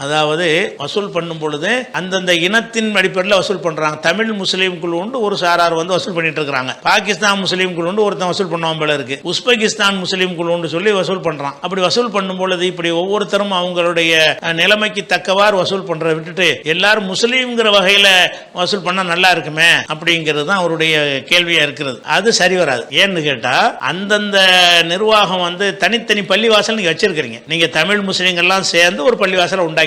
அதாவது வசூல் பண்ணும் பொழுது அந்தந்த இனத்தின் அடிப்படையில் வசூல் பண்றாங்க. தமிழ் முஸ்லீம் குழு உண்டு, ஒரு சாரார் வந்து வசூல் பண்ணிட்டு இருக்காங்க. பாகிஸ்தான் முஸ்லீம் குழு உண்டு, ஒருத்தன் வசூல் பண்ணுவான் போல இருக்கு. உஸ்பெகிஸ்தான் முஸ்லீம் குழு உண்டு சொல்லி வசூல் பண்றான். அப்படி வசூல் பண்ணும் பொழுது இப்படி ஒவ்வொருத்தரும் அவங்களுடைய நிலைமைக்கு தக்கவாறு வசூல் பண்றதை விட்டுட்டு எல்லாரும் முஸ்லீம்ங்கிற வகையில வசூல் பண்ணா நல்லா இருக்குமே அப்படிங்கிறது தான் அவருடைய கேள்வியா இருக்கிறது. அது சரி வராது. ஏன்னு கேட்டா அந்தந்த நிர்வாகம் வந்து தனித்தனி பள்ளிவாசல் நீங்க வச்சிருக்கீங்க. நீங்க தமிழ் முஸ்லீம்கள்லாம் சேர்ந்து ஒரு பள்ளிவாசலை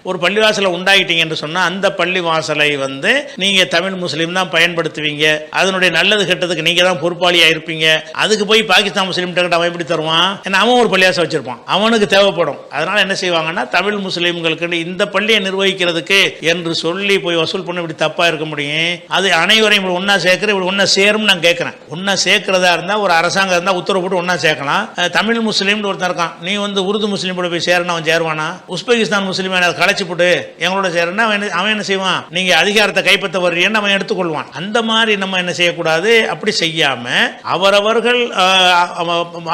ஒரு பள்ளிவாசலை உண்டாக்கிட்டீங்க என்று சொன்னா அந்த பள்ளிவாசலை வந்து நீங்க தமிழ் முஸ்லீம் தான் பயன்படுத்துவீங்க. அதனுடைய நல்லது கெட்டதுக்கு நீங்க தான் பொறுப்பாளியா இருப்பீங்க. அதுக்கு போய் பாகிஸ்தான் முஸ்லீம் அவன் எப்படி தருவான்? ஏன்னா அவன் ஒரு பள்ளிவாசல் வச்சிருப்பான், அவனுக்கு தேவைப்படும். அதனால என்ன செய்வாங்கன்னா தமிழ் முஸ்லீம்களுக்கு இந்த பள்ளியை நிர்வகிக்கிறதுக்கு என்று சொல்லி போய் வசூல் பண்ண இப்படி தப்பா இருக்க முடியும். அது அனைவரையும் ஒன்னா சேர்க்கிற இப்படி ஒன்னா சேரும் நான் கேட்கிறேன். ஒன்னா சேர்க்கிறதா இருந்தா ஒரு அரசாங்கம் இருந்தா உத்தரவு போட்டு ஒன்னா சேர்க்கலாம். தமிழ் முஸ்லீம் ஒருத்தர் இருக்கான், நீ வந்து உருது முஸ்லீம் போய் சேரணும், அவன் சேருவானா? உஸ்பெகிஸ்தான் முஸ்லீம் கலைச்சு போட்டு எங்களோட சேரனா அவன் என்ன செய்வான்? நீங்க அதிகாரத்தை கைப்பற்ற வர்றீன்னு அவன் எடுத்துக்கொள்வான். அந்த மாதிரி நம்ம என்ன செய்யக்கூடாது. அப்படி செய்யாம அவரவர்கள்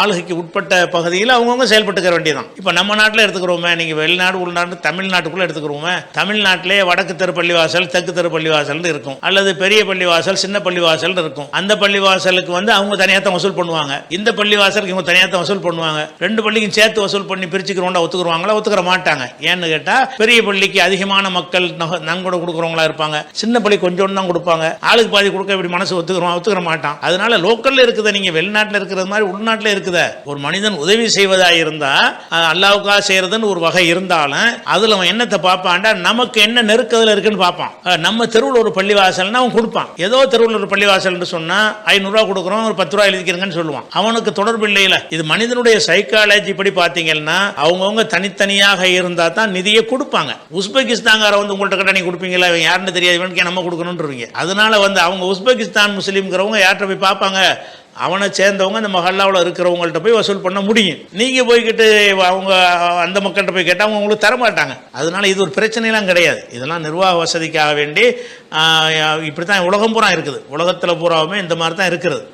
ஆளுகைக்கு உட்பட்ட பகுதியில் அவங்கவுங்க செயல்பட்டுக்க வேண்டியதான். இப்ப நம்ம நாட்டில் எடுத்துக்கிறோமே, நீங்க வெளிநாடு உள்நாடு தமிழ்நாட்டுக்குள்ள எடுத்துக்கிறோமே, தமிழ்நாட்டிலே வடக்கு தெரு பள்ளிவாசல் தெற்கு தெரு பள்ளிவாசல் இருக்கும், அல்லது பெரிய பள்ளிவாசல் சின்ன பள்ளிவாசல் இருக்கும். அந்த பள்ளிவாசலுக்கு வந்து அவங்க தனியாத்தான் வசூல் பண்ணுவாங்க, இந்த பள்ளிவாசலுக்கு இவங்க தனியாத்தான் வசூல் பண்ணுவாங்க. ரெண்டு பள்ளிக்கும் சேர்த்து வசூல் பண்ணி பிரிச்சுக்கிறோம் ஒத்துக்குருவாங்களா? ஒத்துக்கிற மாட்டாங்க. ஏன்னு கேட்டா பெரிய பள்ளிக்கு அதிகமான மக்கள் நன்கொடை கொடுக்குறவங்களா இருப்பாங்க, சின்ன பள்ளி கொஞ்சம் தான் கொடுப்பாங்க. ஆளுக்கு பாதி கொடுக்க இப்படி மனசு ஒத்துக்கிற மாட்டான். அதனால லோக்கல்ல இருக்குத நீங்க வெளிநாட்டில் இருக்கிறது மாதிரி உள்நாட்டில் இருக்குத ஒரு மனிதன் உதவி செய்வதா இருந்தா அல்லாவுக்காக செய்யறதுன்னு ஒரு வகை இருந்தாலும் அதுல அவன் என்னத்தை பார்ப்பான்டா, நமக்கு என்ன நெருக்கத்தில் இருக்குன்னு பார்ப்பான். நம்ம தெருவில் ஒரு பள்ளிவாசல்னா அவன் கொடுப்பான். ஏதோ தெருவில் ஒரு பள்ளிவாசல் சொன்னா 500 ரூபா கொடுக்குறோம், ஒரு 10 ரூபா எழுதிக்கிறங்கன்னு சொல்லுவான். அவனுக்கு தொடர்பு இல்லையில. இது மனிதனுடைய சைக்காலஜி படி பார்த்தீங்கன்னா அவங்கவுங்க தனித்தனியாக இருந்தா தான் நிதியை கொடுப்பாங்க. உஸ்பெகிஸ்தான்கார வந்து உங்கள்கிட்ட கேட்டா நீங்க கொடுப்பீங்களா? யாருன்னு தெரியாது, நம்ம கொடுக்கணும்ன்றீங்க. அதனால வந்து அவங்க உஸ்பெகிஸ்தான் முஸ்லீம்ங்கிறவங்க யார்கிட்ட போய் பார்ப்பாங்க? அவனை சேர்ந்தவங்க அந்த மஹல்லாவில் இருக்கிறவங்கள்ட்ட போய் வசூல் பண்ண முடியும். நீங்க போய்கிட்டு அவங்க அந்த மக்கள்கிட்ட போய் கேட்டால் அவங்க உங்களுக்கு தரமாட்டாங்க. அதனால இது ஒரு பிரச்சனைலாம் கிடையாது. இதெல்லாம் நிர்வாக வசதிக்காக வேண்டி இப்படி தான் உலகம் பூரா இருக்குது. உலகத்தில் பூராவுமே இந்த மாதிரி தான் இருக்கிறது.